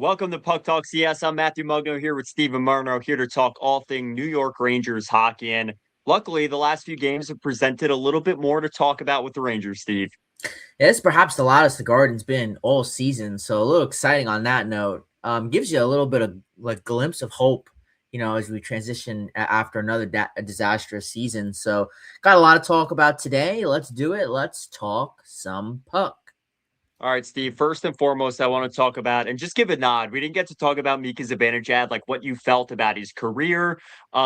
Welcome to Puck Talk CS. I'm Matthew Mugno here with Steven Murno, here to talk all thing New York Rangers hockey. And luckily, the last few games have presented a little bit more to talk about with the Rangers, Steve. Yeah, it's perhaps the loudest the Garden's been all season, so a little exciting on that note. Gives you a little bit of like glimpse of hope, as we transition after another a disastrous season. So, got a lot to talk about today. Let's do it. Let's talk some puck. All right, Steve. First and foremost, I want to talk about and just give a nod. We didn't get to talk about Mika Zibanejad, like what you felt about his career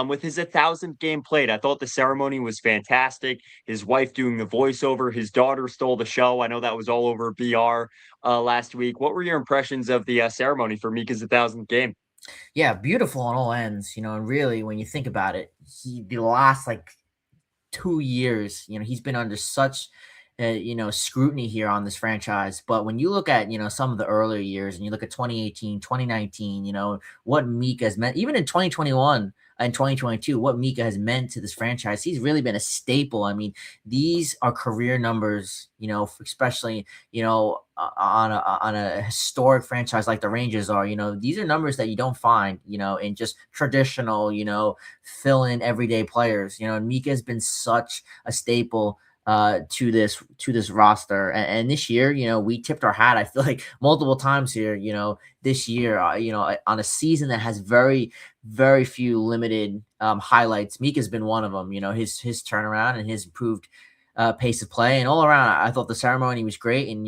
with his 1,000th game played. I thought the ceremony was fantastic. His wife doing the voiceover, his daughter stole the show. I know that was all over BR last week. What were your impressions of the ceremony for Mika's 1,000th game? Yeah, beautiful on all ends. And really, when you think about it, the last like 2 years, he's been under such scrutiny here on this franchise. But when you look at, some of the earlier years and you look at 2018, 2019, what Mika has meant, even in 2021 and 2022, what Mika has meant to this franchise, he's really been a staple. I mean, these are career numbers, especially, on a historic franchise like the Rangers are, these are numbers that you don't find, in just traditional, fill in everyday players, and Mika has been such a staple to this roster. And this year, we tipped our hat, I feel like, multiple times here, this year, on a season that has very, very few limited highlights. Mika's been one of them. His turnaround and his improved pace of play, and all around, I thought the ceremony was great. And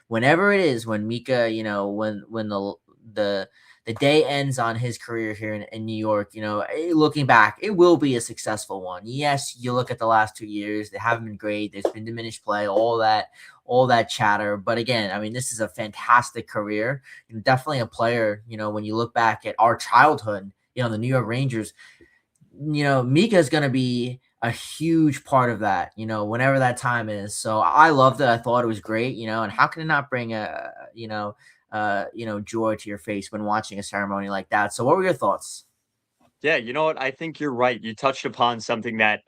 whenever it is when Mika, when the day ends on his career here in New York, looking back, it will be a successful one. Yes, you look at the last 2 years, they haven't been great. There's been diminished play, all that chatter. But again, I mean, this is a fantastic career, and definitely a player, when you look back at our childhood, the New York Rangers, Mika is going to be a huge part of that, whenever that time is. So I loved it. I thought it was great, and how can it not bring joy to your face when watching a ceremony like that? So what were your thoughts? Yeah, you know what? I think you're right. You touched upon something that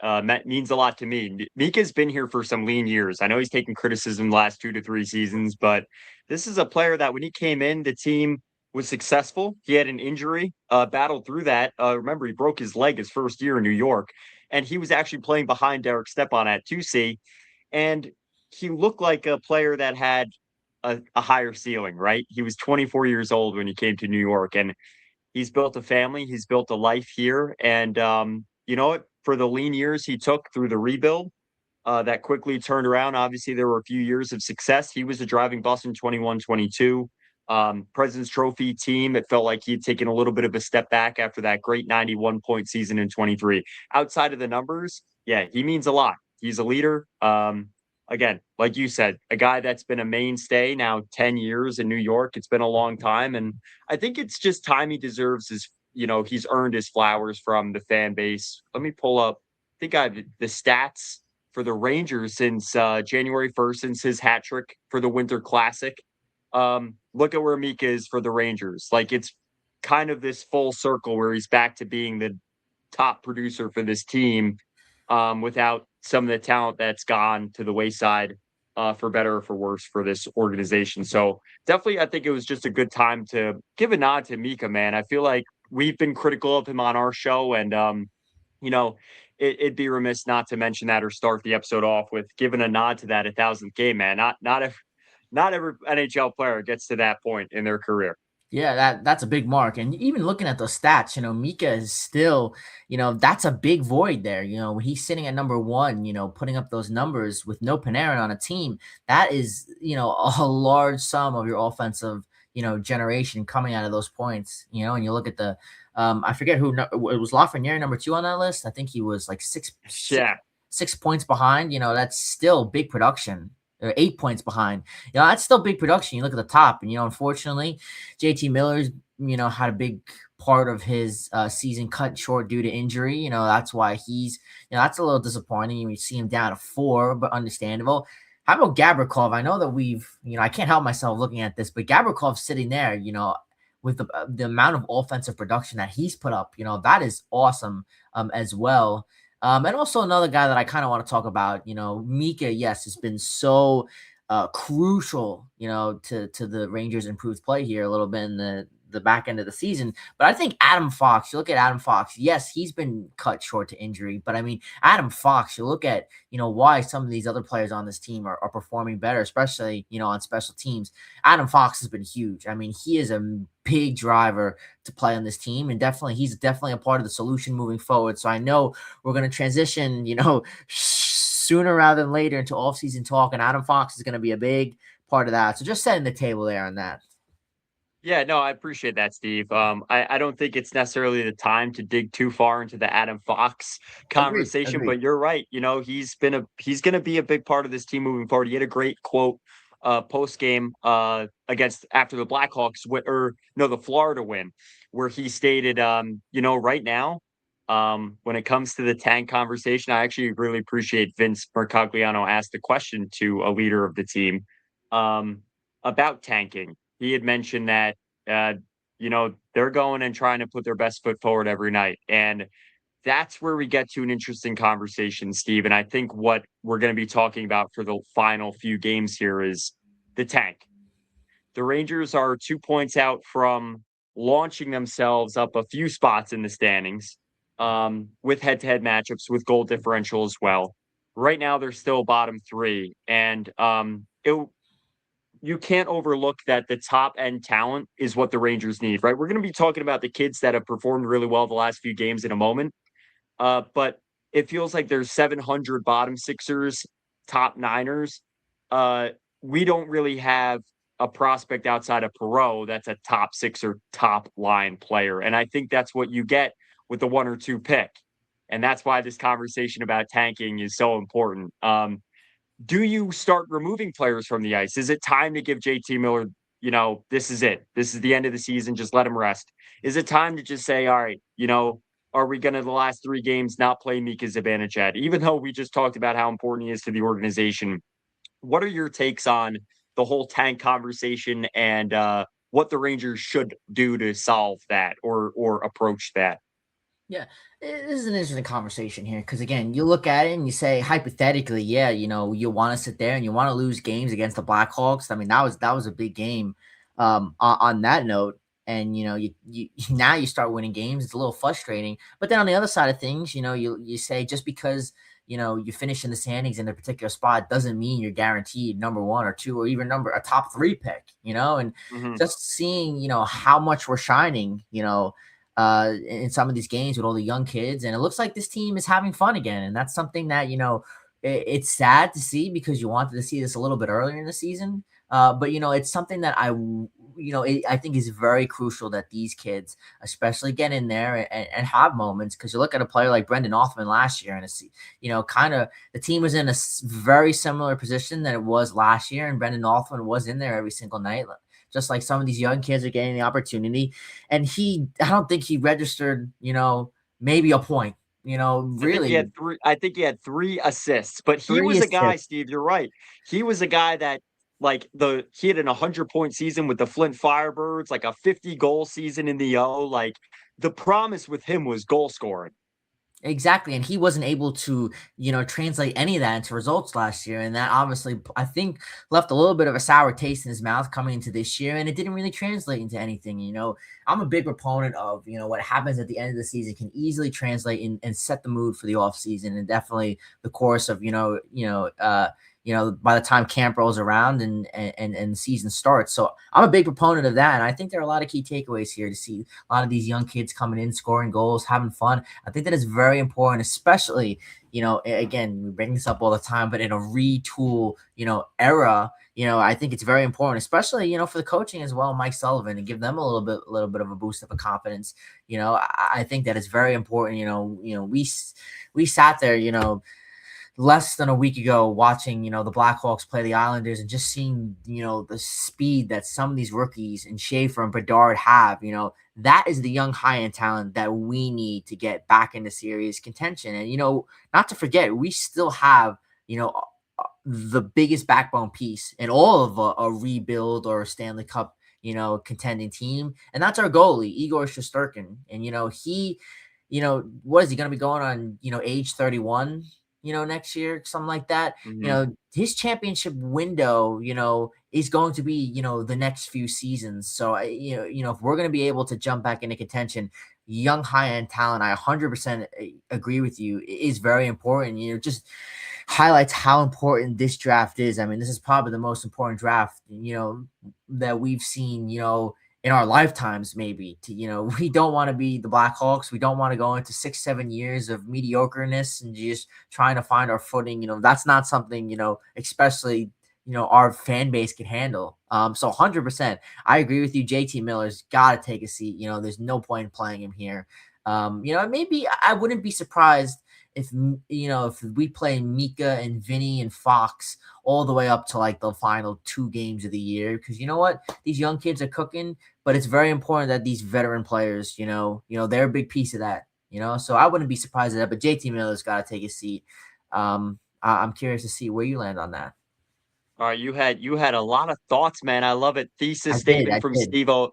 means a lot to me. Mika's been here for some lean years. I know he's taken criticism the last 2 to 3 seasons, but this is a player that when he came in, the team was successful. He had an injury, battled through that. Remember, he broke his leg his first year in New York, and he was actually playing behind Derek Stepan at 2C, and he looked like a player that had a higher ceiling, right? He was 24 years old when he came to New York, and he's built a family, he's built a life here, and you know what? For the lean years he took through the rebuild, that quickly turned around. Obviously, there were a few years of success. He was a driving bus in 21-22. President's Trophy team, it felt like he'd taken a little bit of a step back after that great 91-point season in 23. Outside of the numbers, yeah, he means a lot. He's a leader. Again, like you said, a guy that's been a mainstay now 10 years in New York. It's been a long time. And I think it's just time he deserves his, he's earned his flowers from the fan base. Let me pull up, I think I have the stats for the Rangers since January 1st, since his hat trick for the Winter Classic. Look at where Mika is for the Rangers. Like, it's kind of this full circle where he's back to being the top producer for this team, without some of the talent that's gone to the wayside, for better or for worse, for this organization. So definitely, I think it was just a good time to give a nod to Mika, man. I feel like we've been critical of him on our show, and you know, it'd be remiss not to mention that or start the episode off with giving a nod to that 1,000th game, man. Not every NHL player gets to that point in their career. Yeah, that's a big mark. And even looking at those stats, Mika is still, that's a big void there. When he's sitting at number one, putting up those numbers with no Panarin on a team, that is, a large sum of your offensive, generation coming out of those points, and you look at the, I forget who, it was Lafreniere number two on that list. I think he was like Yeah. 6 points behind. That's still big production. Or 8 points behind. That's still big production. You look at the top, and unfortunately, JT Miller's had a big part of his season cut short due to injury. That's why he's that's a little disappointing. We see him down to 4, but understandable. How about Gabrikov? I know that I can't help myself looking at this, but Gabrikov's sitting there, with the amount of offensive production that he's put up, that is awesome as well. And also another guy that I kind of want to talk about, Mika, yes, has been so crucial, to the Rangers' improved play here a little bit in the back end of the season. But I think Adam Fox, you look at Adam Fox, yes, he's been cut short to injury, but I mean, Adam Fox, you look at, why some of these other players on this team are performing better, especially, on special teams. Adam Fox has been huge. I mean, he is a big driver to play on this team, and he's definitely a part of the solution moving forward. So I know we're going to transition, sooner rather than later into offseason talk, and Adam Fox is going to be a big part of that. So just setting the table there on that. Yeah, no, I appreciate that, Steve. I don't think it's necessarily the time to dig too far into the Adam Fox Agreed. conversation, Agreed. but you're right. He's going to be a big part of this team moving forward. He had a great quote post game against after the Blackhawks the Florida win, where he stated, right now, when it comes to the tank conversation, I actually really appreciate Vince Mercogliano asked the question to a leader of the team about tanking. He had mentioned that, they're going and trying to put their best foot forward every night. And that's where we get to an interesting conversation, Steve. And I think what we're going to be talking about for the final few games here is the tank. The Rangers are 2 points out from launching themselves up a few spots in the standings with head-to-head matchups with goal differential as well. Right now, they're still bottom three. And you can't overlook that the top end talent is what the Rangers need, right? We're going to be talking about the kids that have performed really well the last few games in a moment. But it feels like there's 700 bottom sixers, top niners. We don't really have a prospect outside of Perot that's a top six or top line player. And I think that's what you get with the 1 or 2 pick. And that's why this conversation about tanking is so important. Do you start removing players from the ice? Is it time to give JT Miller, this is it. This is the end of the season. Just let him rest. Is it time to just say, all right, are we going to the last 3 games not play Mika Zibanejad? Even though we just talked about how important he is to the organization, what are your takes on the whole tank conversation and what the Rangers should do to solve that or approach that? Yeah, this is an interesting conversation here because again, you look at it and you say hypothetically, yeah, you want to sit there and you want to lose games against the Blackhawks. I mean, that was a big game. On that note, and you now you start winning games. It's a little frustrating, but then on the other side of things, you say just because you finish in the standings in a particular spot doesn't mean you're guaranteed number 1 or 2 or even a top 3 pick. And Mhm. just seeing how much we're shining, in some of these games with all the young kids. And it looks like this team is having fun again. And that's something that, it's sad to see because you wanted to see this a little bit earlier in the season. But, it's something that I think is very crucial that these kids, especially get in there and have moments. Because you look at a player like Brendan Othman last year, and it's, kind of the team was in a very similar position that it was last year. And Brendan Othman was in there every single night, just like some of these young kids are getting the opportunity. And I don't think he registered, maybe a point, really I think he had 3 assists, but he 3 was a guy, assists. Steve, you're right. He was a guy that he had an 100-point season with the Flint Firebirds, like a 50-goal season in the O. Like the promise with him was goal scoring. Exactly. And he wasn't able to, translate any of that into results last year. And that obviously, I think, left a little bit of a sour taste in his mouth coming into this year. And it didn't really translate into anything. I'm a big proponent of, what happens at the end of the season can easily translate and set the mood for the offseason and definitely the course of, by the time camp rolls around and the season starts. So I'm a big proponent of that. And I think there are a lot of key takeaways here to see a lot of these young kids coming in, scoring goals, having fun. I think that is very important, especially, again, we bring this up all the time, but in a retool, era, I think it's very important, especially, for the coaching as well, Mike Sullivan, and give them a little bit of a boost of a confidence. I think that is very important. We sat there, less than a week ago watching, the Blackhawks play the Islanders and just seeing, the speed that some of these rookies and Schaefer and Bedard have, that is the young high-end talent that we need to get back into serious contention. And, not to forget, we still have, the biggest backbone piece in all of a rebuild or a Stanley Cup, contending team. And that's our goalie, Igor Shesterkin. And, he, what is he going to be going on, age 31? next year, something like that. Hmm. His championship window, is going to be, the next few seasons. So, if we're going to be able to jump back into contention, young high end talent, I 100% agree with you, is very important. Just highlights how important this draft is. I mean, this is probably the most important draft, that we've seen, in our lifetimes, maybe. We don't want to be the Blackhawks. We don't want to go into 6-7 years of mediocreness and just trying to find our footing. That's not something, especially, our fan base can handle. So 100%, I agree with you. JT Miller's got to take a seat. There's no point in playing him here. Maybe I wouldn't be surprised if we play Mika and Vinny and Fox all the way up to like the final 2 games of the year, because you know what, these young kids are cooking, but it's very important that these veteran players, they're a big piece of that. So I wouldn't be surprised at that. But JT Miller's got to take a seat. I'm curious to see where you land on that. All right, you had a lot of thoughts, man. I love it. Thesis I did. statement I from did. Steve-O.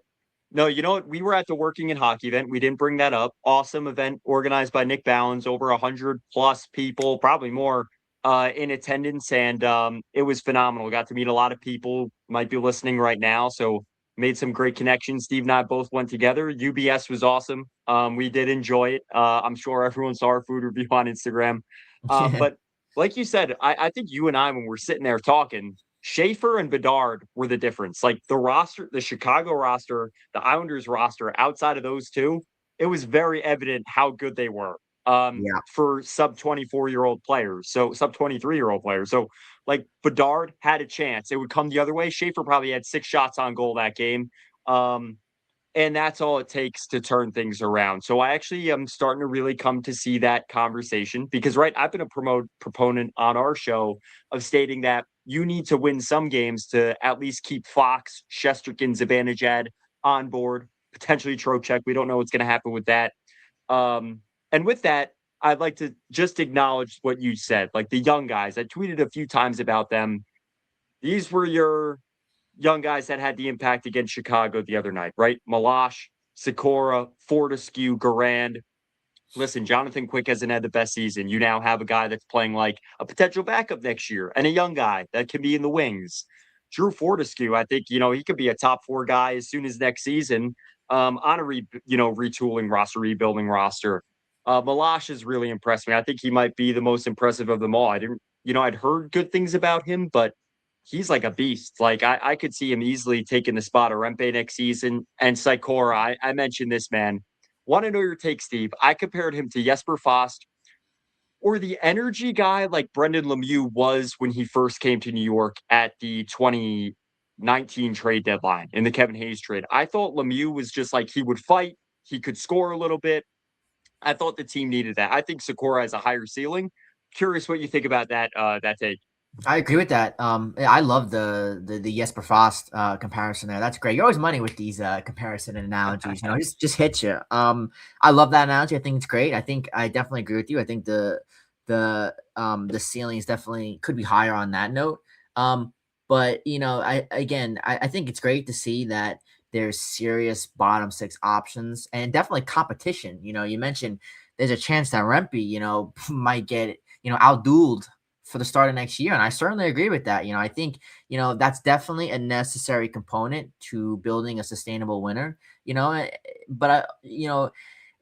No, you know what? We were at the Working in Hockey event. We didn't bring that up. Awesome event organized by Nick Bowens. Over 100+ people, probably more, in attendance, and it was phenomenal. Got to meet a lot of people. Might be listening right now, so made some great connections. Steve and I both went together. UBS was awesome. We did enjoy it. I'm sure everyone saw our food review on Instagram. Yeah. But like you said, I think you and I, when we're sitting there talking, Schaefer and Bedard were the difference. Like the roster, the Chicago roster, the Islanders roster, outside of those two, it was very evident how good they were, Yeah. for sub 24-year-old players. So sub 23-year-old players. So like Bedard had a chance. It would come the other way. Schaefer probably had 6 shots on goal that game. Um, and that's all it takes to turn things around. So I actually am starting to really come to see that conversation because, right, I've been a proponent on our show of stating that you need to win some games to at least keep Fox, Shesterkin, Zibanejad on board, potentially Trocheck. We don't know what's going to happen with that. And with that, I'd like to just acknowledge what you said, like the young guys. I tweeted a few times about them. These were your young guys that had the impact against Chicago the other night, right? Malash, Sikora, Fortescue, Garand. Listen, Jonathan Quick hasn't had the best season. You now have a guy that's playing like a potential backup next year and a young guy that can be in the wings. Drew Fortescue, I think, he could be a top 4 guy as soon as next season, on a retooling roster, rebuilding roster. Malash has really impressed me. I think he might be the most impressive of them all. I didn't, I'd heard good things about him, but he's like a beast. Like I could see him easily taking the spot of Rempe next season. And Sikora, I mentioned this man. Want to know your take, Steve? I compared him to Jesper Fast or the energy guy like Brendan Lemieux was when he first came to New York at the 2019 trade deadline in the Kevin Hayes trade. I thought Lemieux was just like he would fight, he could score a little bit. I thought the team needed that. I think Sikora has a higher ceiling. Curious what you think about that take. I agree with that. I love the Jesper Frost comparison there. That's great. You're always money with these comparison and analogies. Just hit you. I love that analogy. I think it's great. I think I definitely agree with you. I think the ceiling is definitely could be higher on that note. But I think it's great to see that there's serious bottom 6 options and definitely competition. You mentioned there's a chance that Rempe, might get outdueled for the start of next year. And I certainly agree with that. I think, that's definitely a necessary component to building a sustainable winner, but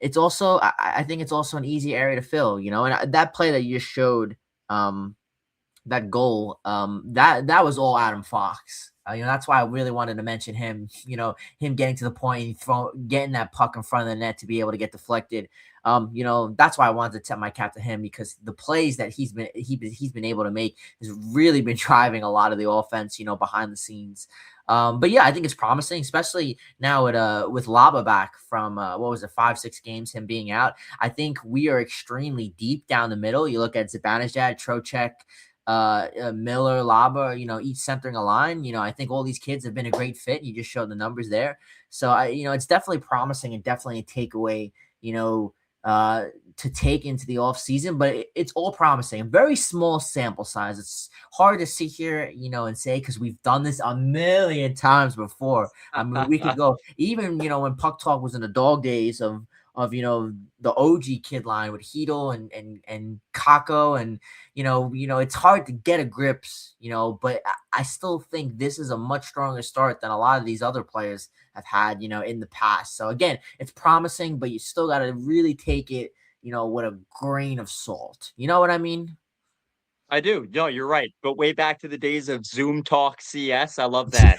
it's also, I think it's also an easy area to fill, and that play that you showed, that goal, that was all Adam Fox. That's why I really wanted to mention him. Him getting to the point and getting that puck in front of the net to be able to get deflected. That's why I wanted to tip my cap to him, because the plays that he's been able to make has really been driving a lot of the offense, behind the scenes. But yeah, I think it's promising, especially now with Laba back from 5-6 games, him being out. I think we are extremely deep down the middle. You look at Zibanejad, Trocheck, Miller, Laba, each centering a line. I think all these kids have been a great fit. You just showed the numbers there. So it's definitely promising and definitely a takeaway, to take into the off season, but it's all promising. A very small sample size. It's hard to sit here, and say, because we've done this a million times before. I mean, we could go even, when Puck Talk was in the dog days of of the OG kid line with Heedle and Kako, and it's hard to get a grips, but I still think this is a much stronger start than a lot of these other players have had, in the past. So again, it's promising, but you still got to really take it, with a grain of salt. You know what I mean? I do. No, you're right. But way back to the days of Zoom Talk CS, I love that.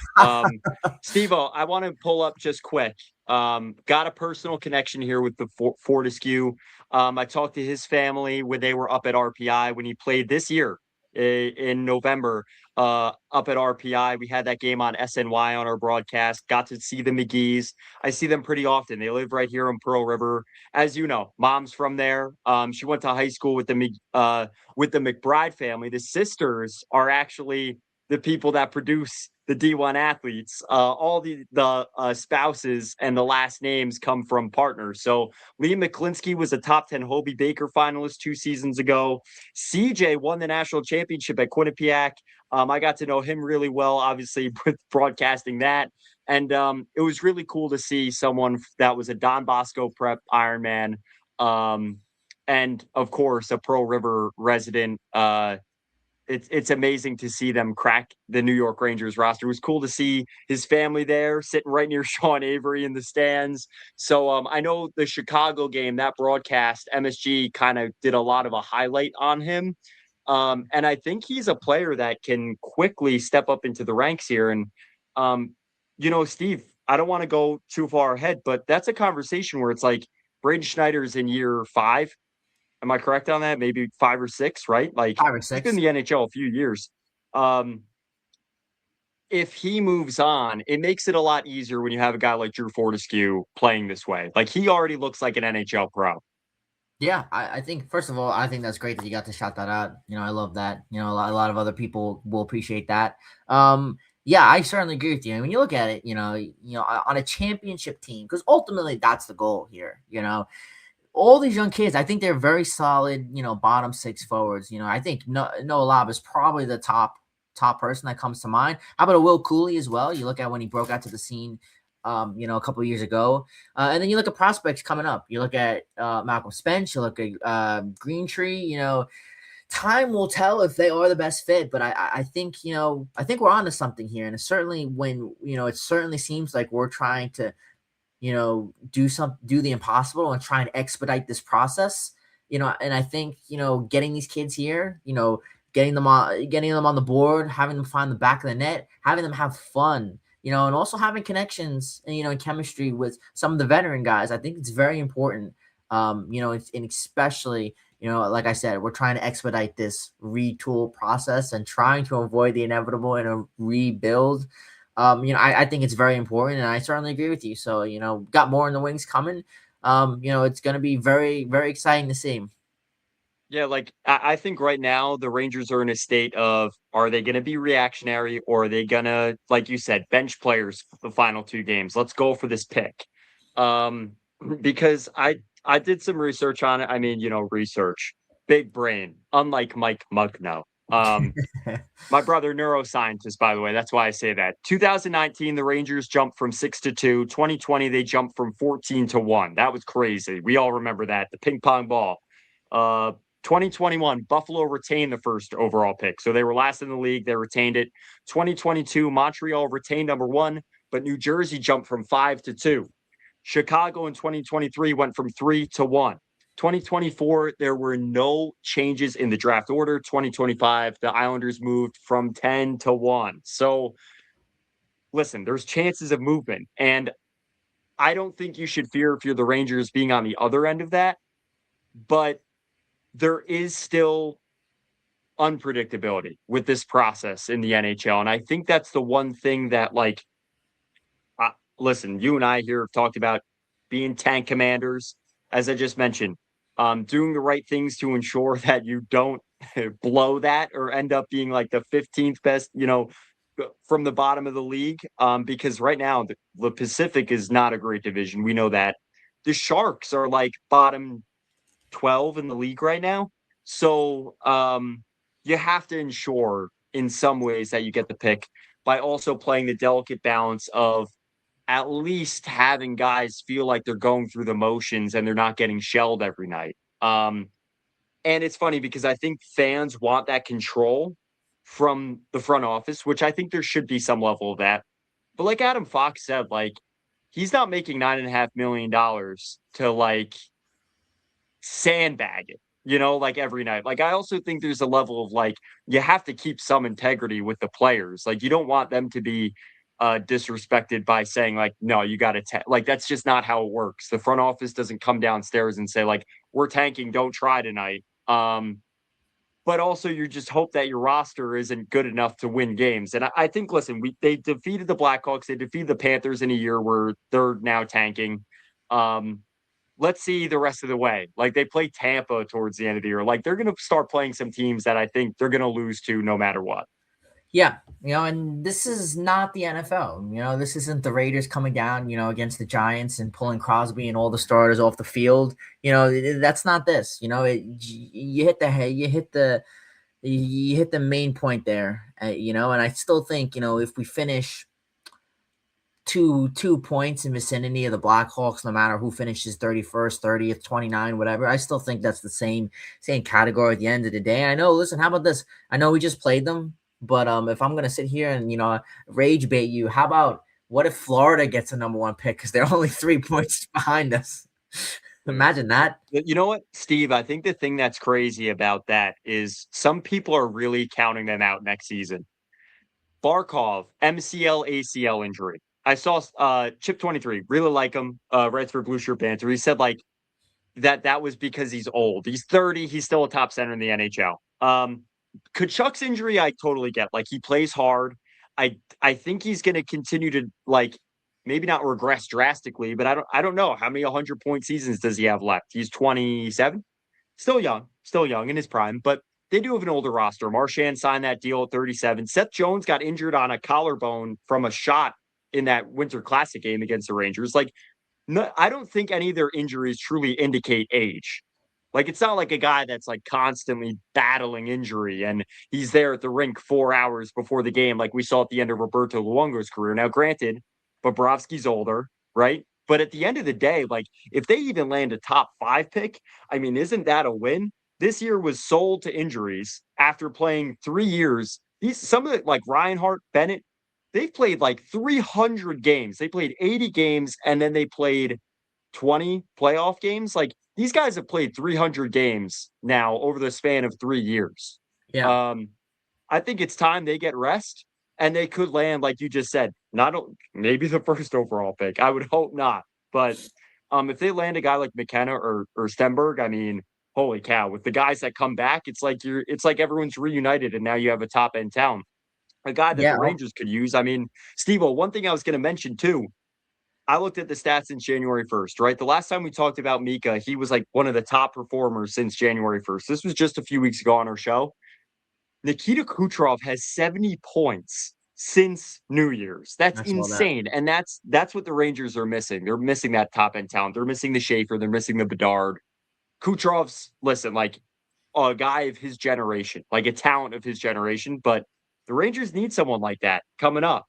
Steve-O, I want to pull up just quick. Got a personal connection here with the Fortescue. I talked to his family when they were up at RPI when he played this year in November. Up at RPI, we had that game on SNY on our broadcast. Got to see the McGee's. I see them pretty often. They live right here in Pearl River. As you know, mom's from there. She went to high school with the McBride family. The sisters are actually the people that produce the D1 athletes. All the spouses and the last names come from partners. So Lee McClinsky was a top 10 Hobie Baker finalist 2 seasons ago. CJ won the national championship at Quinnipiac. I got to know him really well, obviously, with broadcasting that. And it was really cool to see someone that was a Don Bosco prep Ironman. And of course, a Pearl River resident. It's amazing to see them crack the New York Rangers roster. It was cool to see his family there, sitting right near Sean Avery in the stands. So I know the Chicago game, that broadcast, MSG kind of did a lot of a highlight on him. And I think he's a player that can quickly step up into the ranks here. And Steve, I don't want to go too far ahead, but that's a conversation where it's like Braden Schneider's in year 5. Am I correct on that? Maybe 5 or 6, right? Like 5 or 6. he's been in the NHL a few years. If he moves on, it makes it a lot easier when you have a guy like Drew Fortescue playing this way. Like he already looks like an NHL pro. Yeah, I think first of all, I think that's great that you got to shout that out. I love that. A lot of other people will appreciate that. Yeah, I certainly agree with you. And when you look at it, on a championship team, because ultimately that's the goal here. All these young kids, I think they're very solid. Bottom 6 forwards. I think Noah Lab is probably the top person that comes to mind. How about a Will Cooley as well? You look at when he broke out to the scene. A couple of years ago. And then you look at prospects coming up. You look at Malcolm Spence, you look at Green Tree, time will tell if they are the best fit, but I think, I think we're onto something here. And it's certainly when, it certainly seems like we're trying to, do the impossible and try and expedite this process, and I think, getting these kids here, getting them on the board, having them find the back of the net, having them have fun, and also having connections, and chemistry with some of the veteran guys. I think it's very important. And especially, like I said, we're trying to expedite this retool process and trying to avoid the inevitable in a rebuild. I think it's very important, and I certainly agree with you. So, got more in the wings coming. It's going to be very, very exciting to see. Yeah, like I think right now the Rangers are in a state of, are they going to be reactionary, or are they going to, like you said, bench players for the final 2 games? Let's go for this pick. Because I did some research on it. I mean, research, big brain, unlike Mike Mugno. My brother, neuroscientist, by the way. That's why I say that. 2019, the Rangers jumped from 6-2. 2020, they jumped from 14-1. That was crazy. We all remember that. The ping pong ball. 2021, Buffalo retained the first overall pick. So they were last in the league. They retained it. 2022, Montreal retained number 1, but New Jersey jumped from 5-2. Chicago in 2023 went from 3-1. 2024, there were no changes in the draft order. 2025, the Islanders moved from 10-1. So listen, there's chances of movement. And I don't think you should fear, if you're the Rangers, being on the other end of that. But there is still unpredictability with this process in the NHL. And I think that's the one thing that, like, listen, you and I here have talked about being tank commanders, as I just mentioned, doing the right things to ensure that you don't blow that or end up being like the 15th best, from the bottom of the league. Because right now, the Pacific is not a great division. We know that. The Sharks are like bottom 12 in the league right now. So you have to ensure in some ways that you get the pick by also playing the delicate balance of at least having guys feel like they're going through the motions and they're not getting shelled every night. And it's funny because I think fans want that control from the front office, which I think there should be some level of that. But like Adam Fox said, like he's not making $9.5 million to like sandbag it, like every night. Like I also think there's a level of like you have to keep some integrity with the players. Like you don't want them to be disrespected by saying like, no, you got to like that's just not how it works. The front office doesn't come downstairs and say like, we're tanking, don't try tonight. But also you just hope that your roster isn't good enough to win games. And I think, listen, they defeated the Blackhawks, they defeated the Panthers in a year where they're now tanking. Um, let's see the rest of the way. Like they play Tampa towards the end of the year. Like they're going to start playing some teams that I think they're going to lose to no matter what. Yeah, and this is not the NFL. This isn't the Raiders coming down, against the Giants and pulling Crosby and all the starters off the field. That's not this. You hit the main point there. And I still think if we finish two points in vicinity of the Blackhawks, no matter who finishes 31st, 30th, 29, whatever, I still think that's the same category at the end of the day. I know. Listen, how about this? I know we just played them. But if I'm gonna sit here and rage bait you, how about what if Florida gets a number 1 pick because they're only 3 points behind us? Imagine that. You know what, Steve? I think the thing that's crazy about that is some people are really counting them out next season. Barkov, MCL, ACL injury. I saw Chip 23, really like him, writes for Blue Shirt Banter. He said like that was because he's old. He's 30. He's still a top center in the NHL. Kachuk's injury, I totally get. Like he plays hard. I think he's going to continue to like maybe not regress drastically, but I don't know how many 100-point seasons does he have left. He's 27, still young in his prime, but they do have an older roster. Marchand signed that deal at 37. Seth Jones got injured on a collarbone from a shot in that Winter Classic game against the Rangers. Like, no, I don't think any of their injuries truly indicate age. Like, it's not like a guy that's like constantly battling injury and he's there at the rink 4 hours before the game, like we saw at the end of Roberto Luongo's career. Now, granted, Bobrovsky's older, right? But at the end of the day, like if they even land a top 5 pick, I mean, isn't that a win? This year was sold to injuries after playing 3 years. Some of it, like Reinhart, Bennett, they've played like 300 games. They played 80 games and then they played 20 playoff games. Like these guys have played 300 games now over the span of 3 years. Yeah. I think it's time they get rest and they could land, like you just said, not maybe the first overall pick. I would hope not. But if they land a guy like McKenna or Stenberg, I mean, holy cow, with the guys that come back, it's like everyone's reunited and now you have a top end talent. A guy that the Rangers could use. I mean, Steve-O, one thing I was going to mention too, I looked at the stats since January 1st, right? The last time we talked about Mika, he was like one of the top performers since January 1st. This was just a few weeks ago on our show. Nikita Kucherov has 70 points since New Year's. That's insane. And that's what the Rangers are missing. They're missing that top end talent. They're missing the Schaefer. They're missing the Bedard. Kucherov's, listen, like a guy of his generation, like a talent of his generation, but the Rangers need someone like that coming up.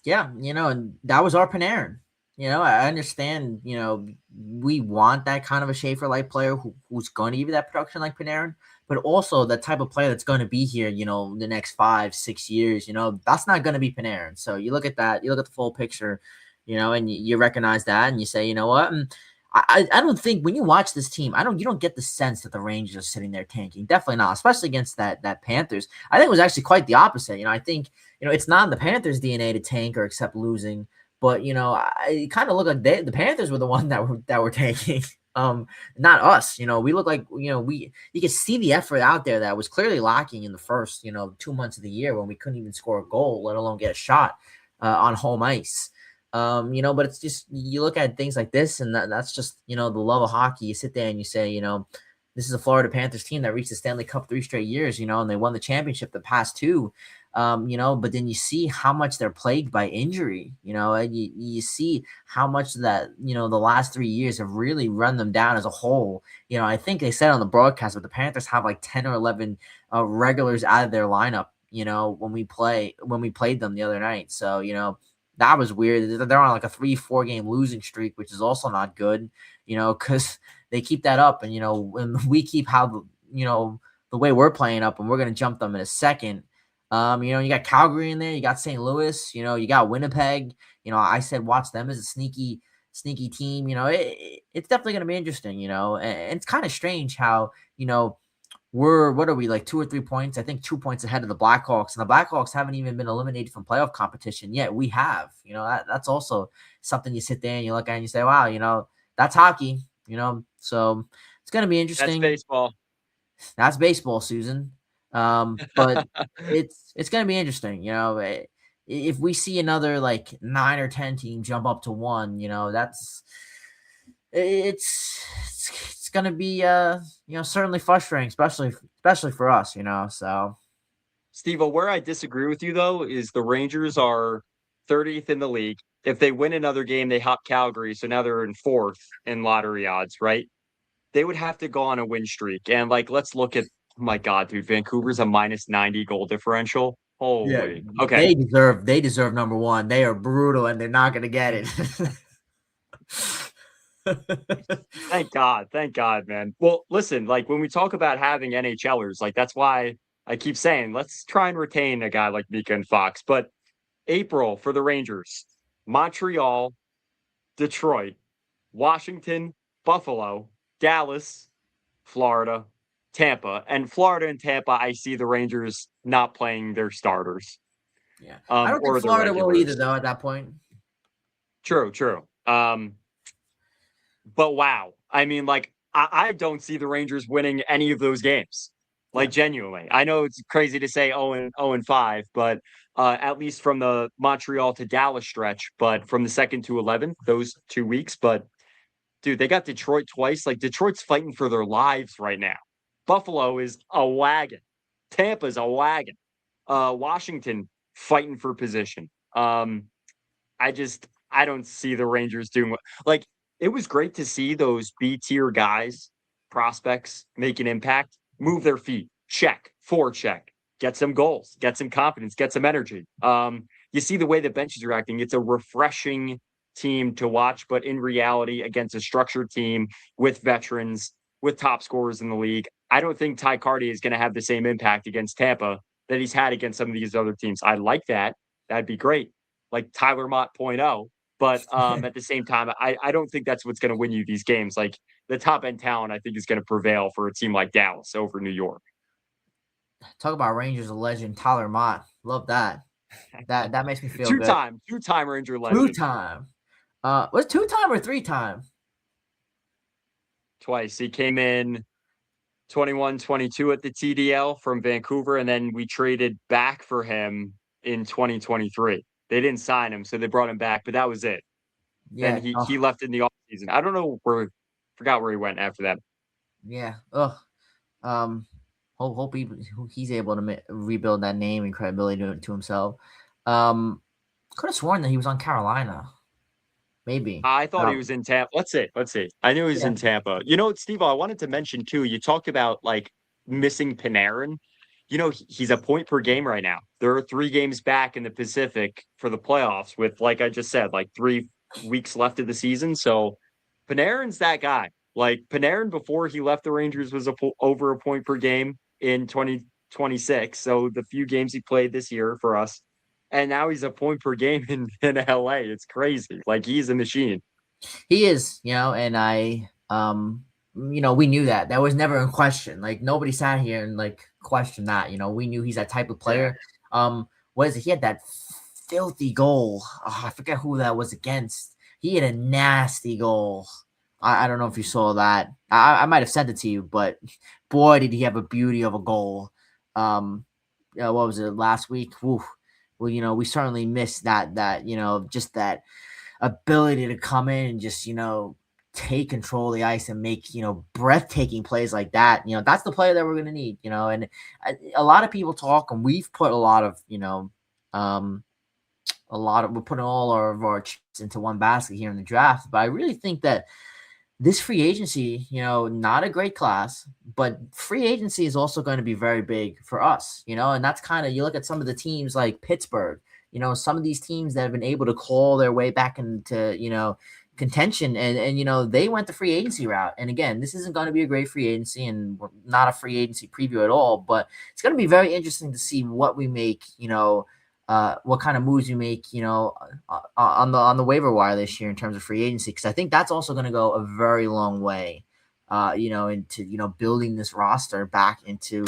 Yeah, and that was our Panarin. I understand, we want that kind of a Schaefer-like player who's going to give you that production like Panarin, but also the type of player that's going to be here, the next 5-6 years, that's not going to be Panarin. So you look at that, you look at the full picture, and you recognize that and you say, you know what? I don't think when you watch this team, you don't get the sense that the Rangers are sitting there tanking. Definitely not, especially against that Panthers. I think it was actually quite the opposite. I think, it's not in the Panthers' DNA to tank or accept losing. But I kind of look like the Panthers were the one that were tanking, not us. We look like you can see the effort out there that was clearly lacking in the first 2 months of the year when we couldn't even score a goal, let alone get a shot on home ice. But it's just you look at things like this, and that's just the love of hockey. You sit there and you say, this is a Florida Panthers team that reached the Stanley Cup 3 straight years, and they won the championship the past 2. But then you see how much they're plagued by injury, and you see how much that, the last 3 years have really run them down as a whole. I think they said on the broadcast, but the Panthers have like 10 or 11 regulars out of their lineup, when we played them the other night. So, That was weird. They're on like a 3-4 game losing streak, which is also not good, because they keep that up. And, when we keep the way we're playing up, and we're going to jump them in a second. You got Calgary in there, you got St. Louis, you got Winnipeg. I said watch them as a sneaky team. It's definitely going to be interesting. And it's kind of strange how what are we, like 2 or 3 points? I think 2 points ahead of the Blackhawks, and the Blackhawks haven't even been eliminated from playoff competition yet. We have. That's also something you sit there and you look at and you say, wow, that's hockey. So it's going to be That's interesting. baseball. That's baseball, Susan. But it's going to be interesting. If we see another like 9 or 10 team jump up to 1, that's it's going to be certainly frustrating, especially for us. So Steve, where I disagree with you though is the Rangers are 30th in the league. If they win another game, they hop Calgary, so now they're in 4th in lottery odds, right? They would have to go on a win streak. And like, let's look at, oh my God, dude, Vancouver's a minus 90 goal differential. yeah, Holy. Okay. they deserve number 1. They are brutal, and they're not going to get it. Thank God. Thank God, man. Well, listen, like when we talk about having NHLers, like that's why I keep saying let's try and retain a guy like Mika and Fox. But April for the Rangers, Montreal, Detroit, Washington, Buffalo, Dallas, Florida, Tampa. And Florida and Tampa, I see the Rangers not playing their starters. Yeah, I don't think Or the Florida will either, regulars. though. At that point, True, true. But wow. I mean, like, I don't see the Rangers winning any of those games. yeah, Like genuinely. I know it's crazy to say 0-5, but at least from the Montreal to Dallas stretch, but from the 2nd to 11th, those 2 weeks. But dude, they got Detroit twice. Like Detroit's fighting for their lives right now. Buffalo is a wagon. Tampa's a wagon. Washington fighting for position. I don't see the Rangers doing like it was great to see those B tier guys, prospects make an impact, move their feet, check, forecheck, get some goals, get some confidence, get some energy. You see the way the bench is reacting. It's a refreshing team to watch, but in reality, against a structured team with veterans, with top scorers in the league, I don't think Ty Carty is going to have the same impact against Tampa that he's had against some of these other teams. I like that. That'd be great. Like Tyler Mott 0.0. But at the same time, I don't think that's what's going to win you these games. Like the top end talent, I think is going to prevail for a team like Dallas over New York. talk about Rangers, a legend, Tyler Mott. Love that. That makes me feel good. Two-time Ranger legend. 2-time. Was 2-time or 3-time? Twice. He came in 21-22 at the TDL from Vancouver, and then we traded back for him in 2023. They didn't sign him, so they brought him back, but that was it. Yeah. Then he left in the offseason. I don't know forgot where he went after that. Yeah. Hope he's able to rebuild that name and credibility to himself. Could have sworn that he was on Carolina. Maybe. I thought he was in Tampa. Let's see. I knew he was in Tampa. You know what, Steve, I wanted to mention too, you talked about like missing Panarin. He's a point per game right now. There are 3 games back in the Pacific for the playoffs with, like I just said, like 3 weeks left of the season. So Panarin's that guy. Like Panarin before he left the Rangers was over a point per game in 2026. So the few games he played this year for us. And now he's a point per game in LA. It's crazy. Like he's a machine. He is, and we knew that. That was never in question. Like nobody sat here and like questioned that. We knew he's that type of player. Yeah. What is it? He had that filthy goal. Oh, I forget who that was against. He had a nasty goal. I don't know if you saw that. I might have sent it to you, but boy, did he have a beauty of a goal. What was it last week? Whew. Well, we certainly missed that just that ability to come in and just, take control of the ice and make, breathtaking plays like that. That's the player that we're going to need, and a lot of people talk, and we've put a lot of, we're putting all of our chips into one basket here in the draft. But I really think that this free agency, not a great class, but free agency is also going to be very big for us, and that's kind of, you look at some of the teams like Pittsburgh, some of these teams that have been able to claw their way back into, contention, and they went the free agency route. And again, this isn't going to be a great free agency, and we're not a free agency preview at all, but it's going to be very interesting to see what we make, what kind of moves we make, on the waiver wire this year in terms of free agency, because I think that's also going to go a very long way, into building this roster back into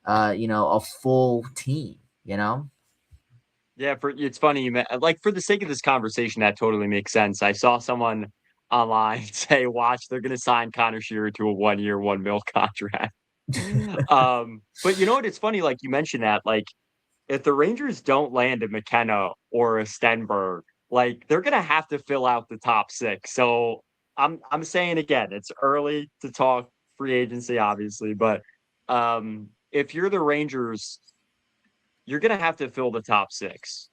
a full team. Yeah, it's funny you like for the sake of this conversation, that totally makes sense. I saw someone online say, "Watch, they're going to sign Connor Shearer to a 1-year, $1 million contract." But you know what? It's funny, like you mentioned that, like if the Rangers don't land a McKenna or a Stenberg, like they're going to have to fill out the top 6. So I'm saying again, it's early to talk free agency, obviously, but if you're the Rangers, you're going to have to fill the top 6.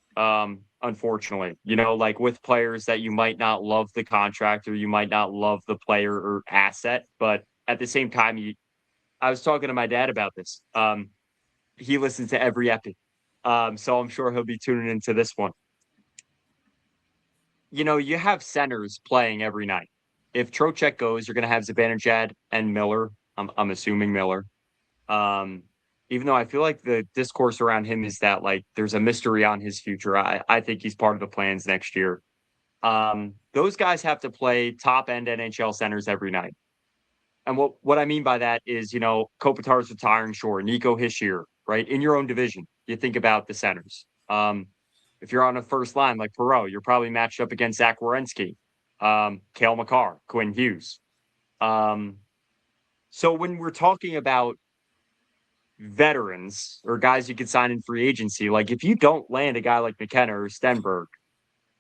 Unfortunately, like with players that you might not love the contract or you might not love the player or asset, but at the same time, I was talking to my dad about this. He listens to every epi. So I'm sure he'll be tuning into this one. You have centers playing every night. If Trocheck goes, you're going to have Zibanejad and Miller. I'm assuming Miller. Even though I feel like the discourse around him is that like there's a mystery on his future. I think he's part of the plans next year. Those guys have to play top end NHL centers every night. And what I mean by that is, Kopitar's retiring, sure. Nico Hischier, right? In your own division, you think about the centers. If you're on a first line like Perreault, you're probably matched up against Zach Werenski, Cale Makar, Quinn Hughes. So when we're talking about veterans or guys you could sign in free agency, like if you don't land a guy like McKenna or Stenberg,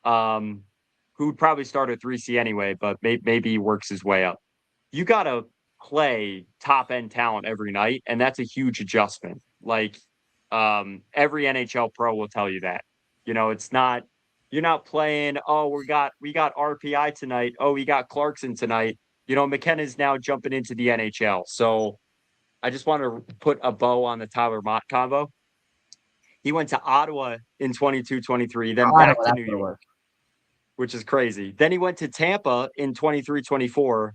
who would probably start at 3C anyway, but maybe he works his way up. You got to play top end talent every night, and that's a huge adjustment. Like every NHL pro will tell you that. It's not, you're not playing, oh, we got RPI tonight, oh, we got Clarkson tonight. McKenna's now jumping into the NHL. So I just want to put a bow on the Tyler Mott combo. He went to Ottawa in 22-23, then back to New York, which is crazy. Then he went to Tampa in 23-24.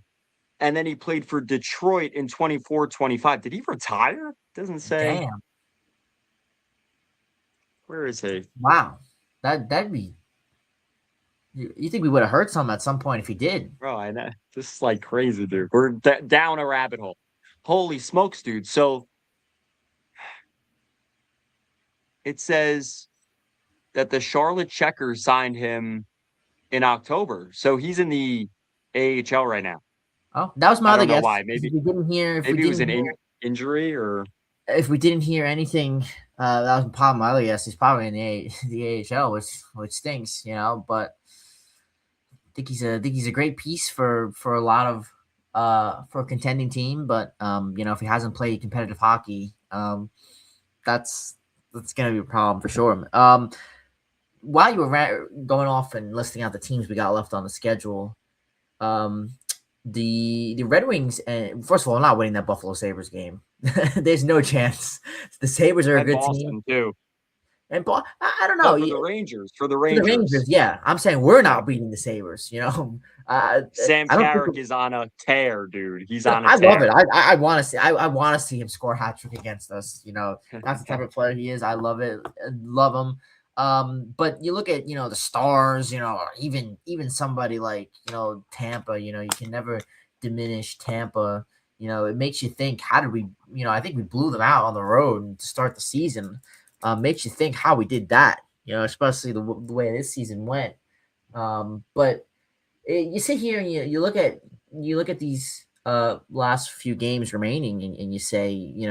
And then he played for Detroit in 24-25. Did he retire? Doesn't say. Damn. Where is he? Wow. That'd be. You think we would have heard some at some point if he did? Bro, I know. This is like crazy, dude. We're down a rabbit hole. Holy smokes, dude. So it says that the Charlotte Checkers signed him in October. So he's in the AHL right now. Oh, that was my other guess. Why? Maybe we didn't hear. Maybe it was an injury, or if we didn't hear anything, that was probably my other guess. He's probably in the AHL, which stinks, But I think he's a great piece for a lot of for a contending team. But if he hasn't played competitive hockey, that's gonna be a problem for sure. While you were going off and listing out the teams we got left on the schedule, the Red Wings, and first of all, I'm not winning that Buffalo Sabres game. There's no chance. The Sabres are a good Boston team too. And I don't know. For the Rangers, yeah. I'm saying we're not beating the Sabres. Sam Carrick is on a tear, dude. He's on a I tear. love it. I want to see. I want to see him score a hat trick against us. That's the type of player he is. I love it. I love him. But you look at the Stars. Even somebody like Tampa. You can never diminish Tampa. It makes you think. How did we? I think we blew them out on the road to start the season. Makes you think how we did that. Especially the way this season went. But you sit here and you look at these last few games remaining, and you say, you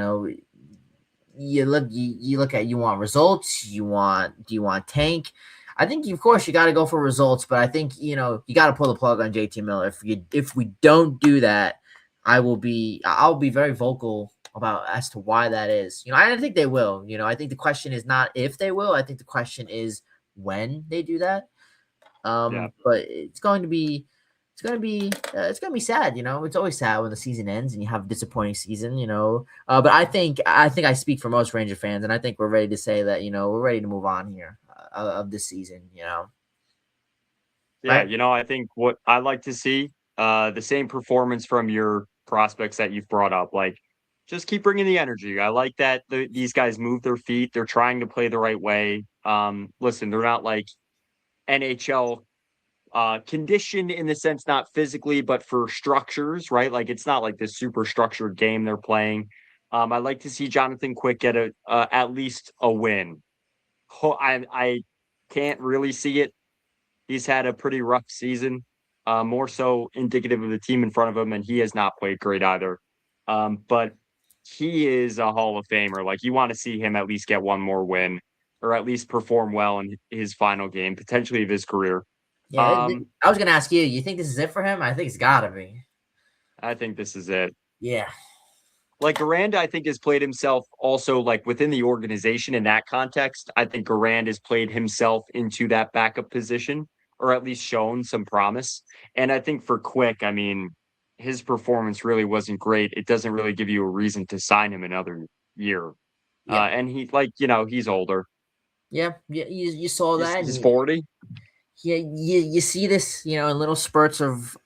look at, you want results, do you want tank? I think of course you got to go for results, but I think you got to pull the plug on JT Miller. If we don't do that, I'll be very vocal about as to why that is. I don't think they will. I think the question is not if they will. I think the question is when they do that. But it's going to be sad. It's always sad when the season ends and you have a disappointing season. But I think I speak for most Ranger fans, and I think we're ready to say that we're ready to move on here. of this season. Yeah, Right? I think what I like to see, the same performance from your prospects that you've brought up. Like, just keep bringing the energy. I like that these guys move their feet. They're trying to play the right way. Listen, they're not like NHL conditioned in the sense, not physically, but for structures, right? Like, it's not like this super structured game they're playing. I like to see Jonathan Quick get a at least a win. I can't really see it. He's had a pretty rough season, more so indicative of the team in front of him, and he has not played great either. But he is a Hall of Famer. Like, you want to see him at least get one more win, or at least perform well in his final game, potentially of his career. Yeah. Um, I was gonna ask you. You think this is it for him? I think it's gotta be. I think this is it. Yeah. Like, Garand, I think, has played himself also, like, within the organization in that context. I think Garand has played himself into that backup position, or at least shown some promise. And I think for Quick, I mean, his performance really wasn't great. It doesn't really give you a reason to sign him another year. Yeah. And he, like, he's older. Yeah. Yeah. You saw that. He's 40. Yeah, you see this, in little spurts of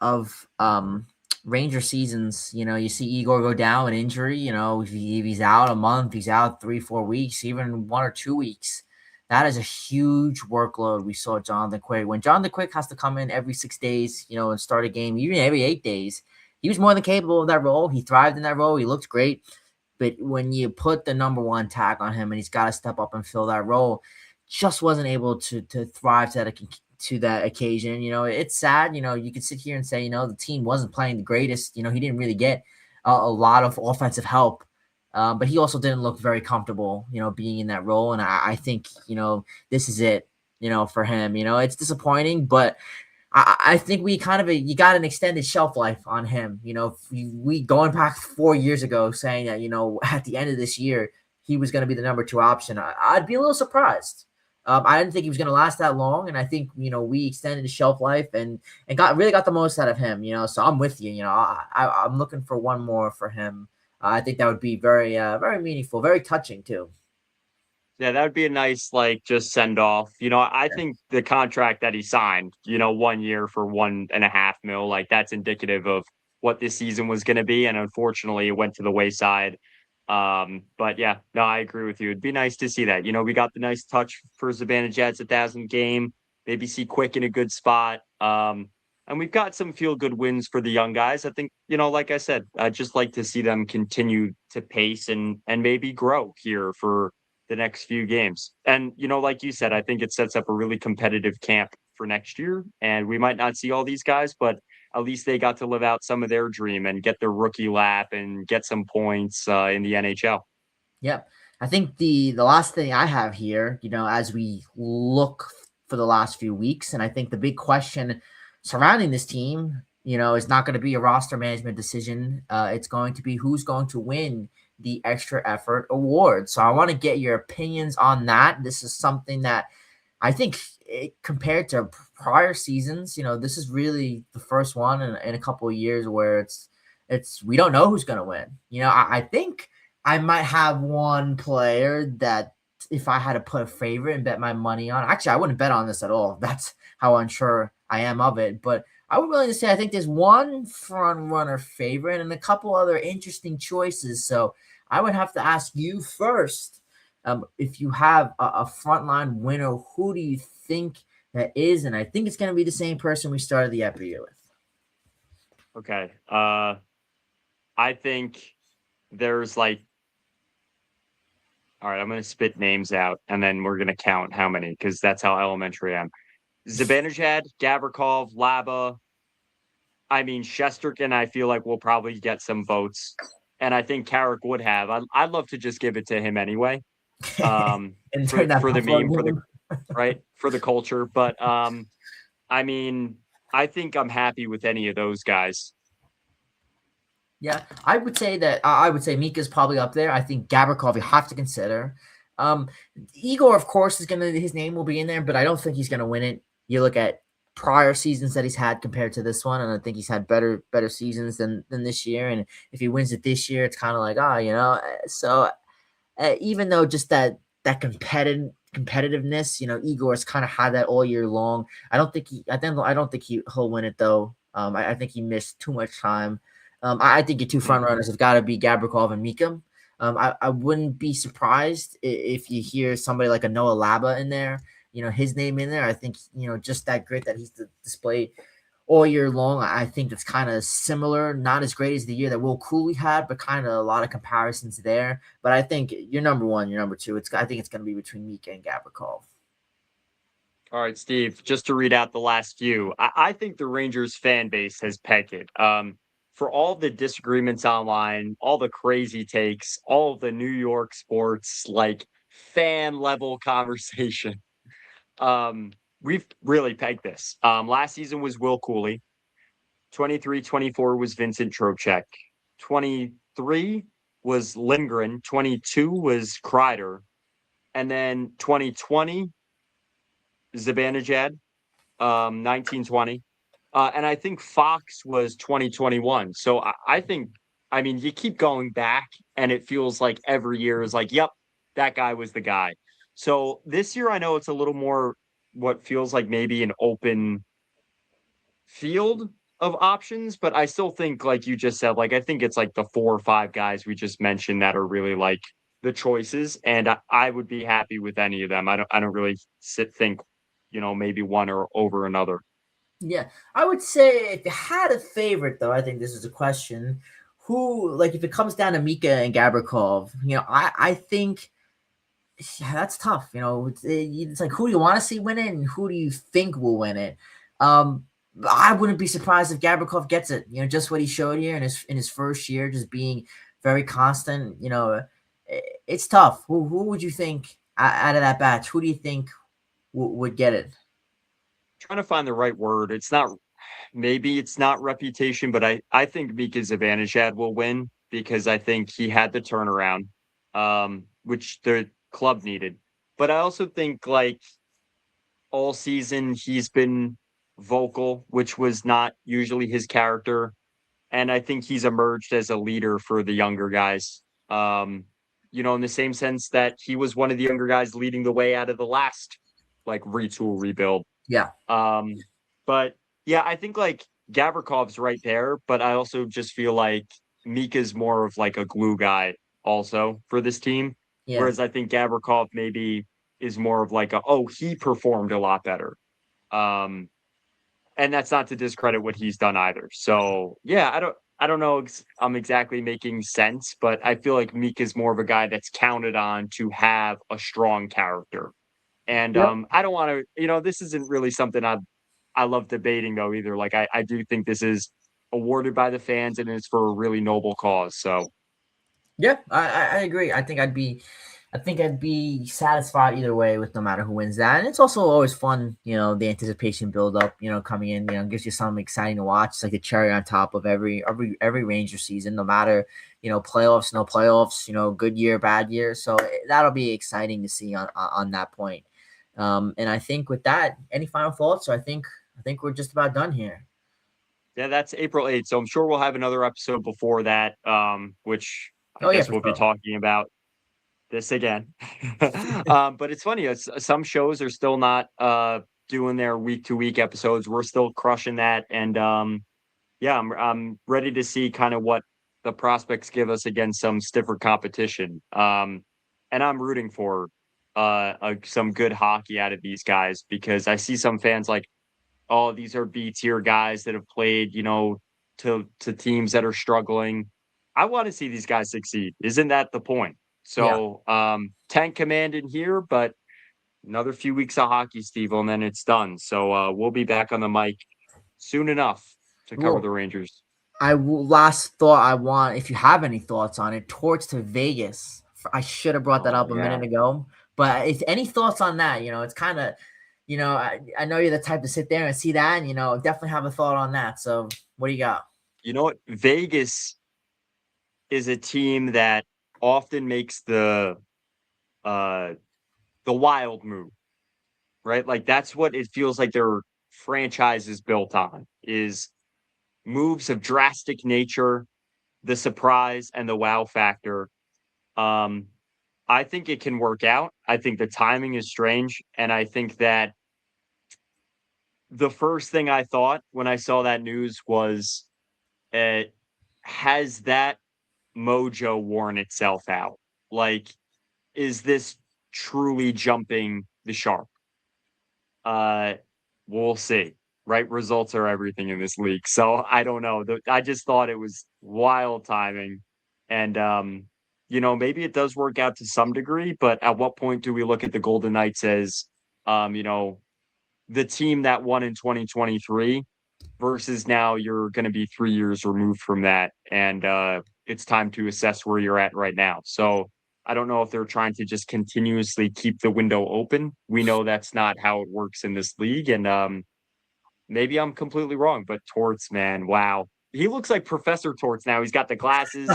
Ranger seasons. You see Igor go down with injury. If he's out a month, he's out 3-4 weeks, even 1 or 2 weeks. That is a huge workload. We saw Jonathan Quick. When Jonathan Quick has to come in every 6 days, and start a game, even every 8 days, he was more than capable of that role. He thrived in that role. He looked great. But when you put the number one tag on him and he's got to step up and fill that role, just wasn't able to thrive to that occasion. It's sad. You could sit here and say, the team wasn't playing the greatest. He didn't really get a lot of offensive help, but he also didn't look very comfortable, being in that role. And I think, this is it, for him. It's disappointing, but I think we you got an extended shelf life on him. We going back 4 years ago saying that, at the end of this year, he was going to be the number 2 option. I'd be a little surprised. I didn't think he was going to last that long, and I think we extended his shelf life and got the most out of him. So I'm with you. I'm looking for one more for him. I think that would be very very meaningful, very touching too. Yeah, that would be a nice, like, just send off. I think the contract that he signed, 1 year for 1.5 mil, like, that's indicative of what this season was going to be. And unfortunately, it went to the wayside. But yeah, no, I agree with you. It'd be nice to see that. We got the nice touch for Zibanejad's 1,000 game, maybe see Quick in a good spot. And we've got some feel good wins for the young guys. I think, like I said, I'd just like to see them continue to pace and maybe grow here for the next few games. And, like you said, I think it sets up a really competitive camp for next year. And we might not see all these guys, but at least they got to live out some of their dream and get their rookie lap and get some points in the NHL. Yep. I think the last thing I have here, as we look for the last few weeks, and I think the big question surrounding this team, is not going to be a roster management decision. It's going to be who's going to win the extra effort award. So I want to get your opinions on that. This is something that I think compared to prior seasons, this is really the first one in a couple of years where it's we don't know who's going to win. I think I might have one player that if I had to put a favorite and bet my money on, actually, I wouldn't bet on this at all. That's how unsure I am of it. But I would willing to say I think there's one front runner favorite and a couple other interesting choices. So I would have to ask you first, if you have a frontline winner, who do you think that is? And I think it's going to be the same person we started the year with. Okay. I think there's like, all right, I'm going to spit names out and then we're going to count how many because that's how elementary I am. Zibanejad, Gavrikov, Laba. I mean, Shesterkin, I feel like will probably get some votes. And I think Carrick would have. I'd love to just give it to him anyway. And for the meme, game. right, for the culture. But I mean, I think I'm happy with any of those guys. Yeah, I would say Mika's probably up there. I think Gavrikov you have to consider. Igor, of course, his name will be in there, but I don't think he's gonna win it. You look at prior seasons that he's had compared to this one, and I think he's had better seasons than this year. And if he wins it this year, it's kind of like, So even though just that competitiveness. Igor's kind of had that all year long. I don't think he'll win it though. I think he missed too much time. I think your two front runners have got to be Gabrikov and Mika. I wouldn't be surprised if you hear somebody like a Noah Laba in there, his name in there. I think, just that grit that he's displayed all year long. I think that's kind of similar, not as great as the year that Will Cooley had, but kind of a lot of comparisons there. But I think you're number one, you're number two. I think it's going to be between Mika and Gabrikov. All right, Steve, just to read out the last few, I think the Rangers fan base has pegged it. For all the disagreements online, all the crazy takes, all the New York sports, like fan level conversation, we've really pegged this. Last season was Will Cooley. 23-24 was Vincent Trocheck. 23 was Lindgren. 22 was Kreider. And then 2020, Zibanejad, 1920. And I think Fox was 2021. So I think, I mean, you keep going back and it feels like every year is like, yep, that guy was the guy. So this year, I know it's a little more what feels like maybe an open field of options, but I still think, like you just said, like I think it's like the 4 or 5 guys we just mentioned that are really like the choices, and I would be happy with any of them. I don't really think, maybe one or over another. Yeah, I would say if you had a favorite, though, I think this is a question. Who, like, if it comes down to Mika and Gabrikov, I think yeah, that's tough. It's like, who do you want to see win it, and who do you think will win it? I wouldn't be surprised if Gabrikov gets it. Just what he showed here in his first year, just being very constant. It's tough. Who would you think out of that batch? Who do you think would get it? Trying to find the right word. Maybe it's not reputation, but I think Mika Zibanejad will win because I think he had the turnaround, which the club needed. But I also think like all season he's been vocal, which was not usually his character. And I think he's emerged as a leader for the younger guys. In the same sense that he was one of the younger guys leading the way out of the last like retool rebuild. Yeah. But yeah, I think like Gabrikov's right there, but I also just feel like Mika's more of like a glue guy also for this team. Yeah. Whereas I think Gabrikov maybe is more of like he performed a lot better. And that's not to discredit what he's done either. So yeah, I don't know I'm exactly making sense, but I feel like Mika's more of a guy that's counted on to have a strong character. And Yep. I don't want to, this isn't really something I love debating though either. Like I do think this is awarded by the fans and it's for a really noble cause. So Yeah, I agree. I think I'd be satisfied either way with no matter who wins that. And it's also always fun, the anticipation build up, coming in, gives you something exciting to watch. It's like the cherry on top of every Ranger season, no matter, playoffs, no playoffs, good year, bad year. So that'll be exciting to see on that point. And I think with that, any final thoughts? So I think we're just about done here. yeah, that's April 8th. So I'm sure we'll have another episode before that, which I Oh yeah, guess for we'll be sure. talking about this again. But it's funny, some shows are still not doing their week to week episodes. We're still crushing that. And yeah, I'm ready to see kind of what the prospects give us against some stiffer competition. And I'm rooting for some good hockey out of these guys because I see some fans like, oh, these are B tier guys that have played, to teams that are struggling. I want to see these guys succeed. Isn't that the point? Yeah. So, tank command in here, but another few weeks of hockey, Steve, and then it's done. So, we'll be back on the mic soon enough to cover Well, the Rangers. last thought I want, if you have any thoughts on it, Torts to Vegas. I should have brought that Oh up a yeah. minute ago, but if any thoughts on that, it's kind of, I know you're the type to sit there and see that, and definitely have a thought on that. So, what do you got? You know what? Vegas is a team that often makes uh the wild move, right? Like that's what it feels like their franchise is built on is moves of drastic nature, the surprise and the wow factor. Um, I think it can work out. I think the timing is strange, and I think that the first thing I thought when I saw that news was, uh, has that mojo worn itself out? Like, is this truly jumping the shark? Uh, we'll see, right? Results are everything in this league. So I don't know. I just thought it was wild timing. And, maybe it does work out to some degree, but at what point do we look at the Golden Knights as, um, you know, the team that won in 2023 versus now you're going to be 3 years removed from that. And it's time to assess where you're at right now. So I don't know if they're trying to just continuously keep the window open. We know that's not how it works in this league. And maybe I'm completely wrong, but Torts, man, wow. He looks like Professor Torts now. He's got the glasses,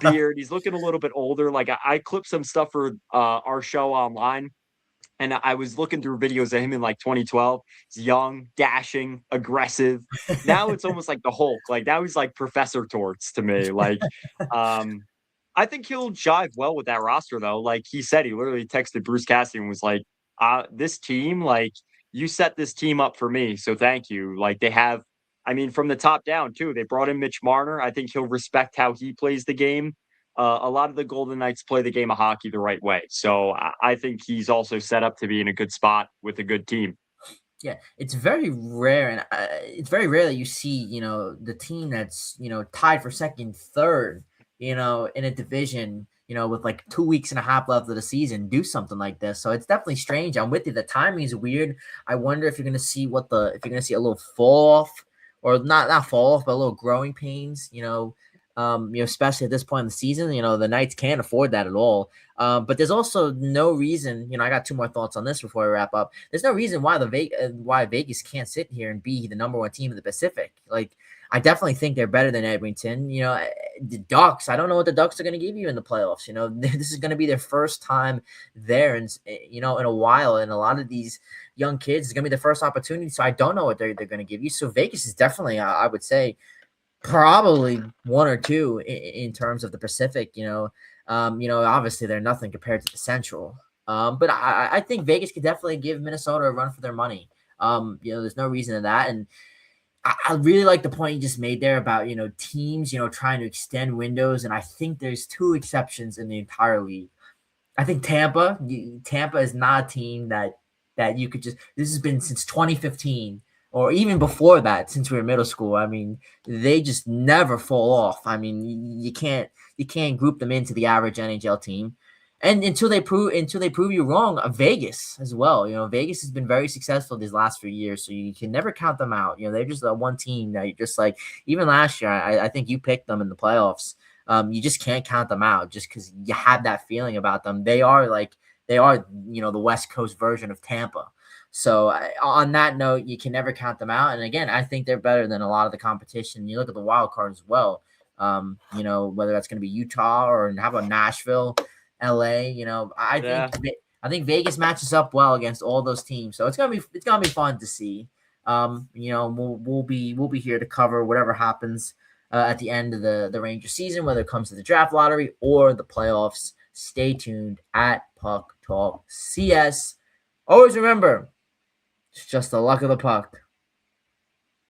beard. He's looking a little bit older. Like I clipped some stuff for our show online, and I was looking through videos of him in like 2012. He's young, dashing, aggressive. Now it's almost like the Hulk. Like now he's like Professor Torts to me. Um, I think he'll jive well with that roster though. Like he said, he literally texted Bruce Cassidy and was like, this team, like you set this team up for me. So thank you. Like they have, I mean, from the top down too, they brought in Mitch Marner. I think he'll respect how he plays the game. A lot of the Golden Knights play the game of hockey the right way. So I think he's also set up to be in a good spot with a good team. Yeah, it's very rare, and it's very rare that you see, the team that's, tied for second, third, in a division, with like 2 weeks and a half left of the season, do something like this. So it's definitely strange. I'm with you. The timing is weird. I wonder if you're gonna see if you're gonna see a little fall off, or not fall off, but a little growing pains. Especially at this point in the season, the Knights can't afford that at all. But there's also no reason, I got two more thoughts on this before we wrap up. There's no reason why why Vegas can't sit here and be the number one team in the Pacific. Like, I definitely think they're better than Edmonton. The Ducks, I don't know what the Ducks are going to give you in the playoffs. This is going to be their first time there, and in a while. And a lot of these young kids, it's going to be their first opportunity. So I don't know what they're going to give you. So Vegas is definitely, I would say, probably one or two in terms of the Pacific. Obviously they're nothing compared to the Central. But I think Vegas could definitely give Minnesota a run for their money. There's no reason to that. And I really like the point you just made there about, teams, trying to extend windows. And I think there's two exceptions in the entire league. I think Tampa is not a team that you could just, this has been since 2015 or even before that, since we were in middle school. I mean, they just never fall off. I mean, you can't group them into the average NHL team. And until they prove you wrong, Vegas as well. Vegas has been very successful these last few years, so you can never count them out. They're just a one team that you're just like, even last year, I think you picked them in the playoffs. You just can't count them out just because you have that feeling about them. They are the West Coast version of Tampa. So on that note, you can never count them out. And again, I think they're better than a lot of the competition. You look at the wild card as well. Whether that's going to be Utah or how about Nashville, LA. I think Vegas matches up well against all those teams. So it's gonna be fun to see. We'll be here to cover whatever happens at the end of the Ranger season, whether it comes to the draft lottery or the playoffs. Stay tuned at Puck Talk CS. Always remember, it's just the luck of the puck.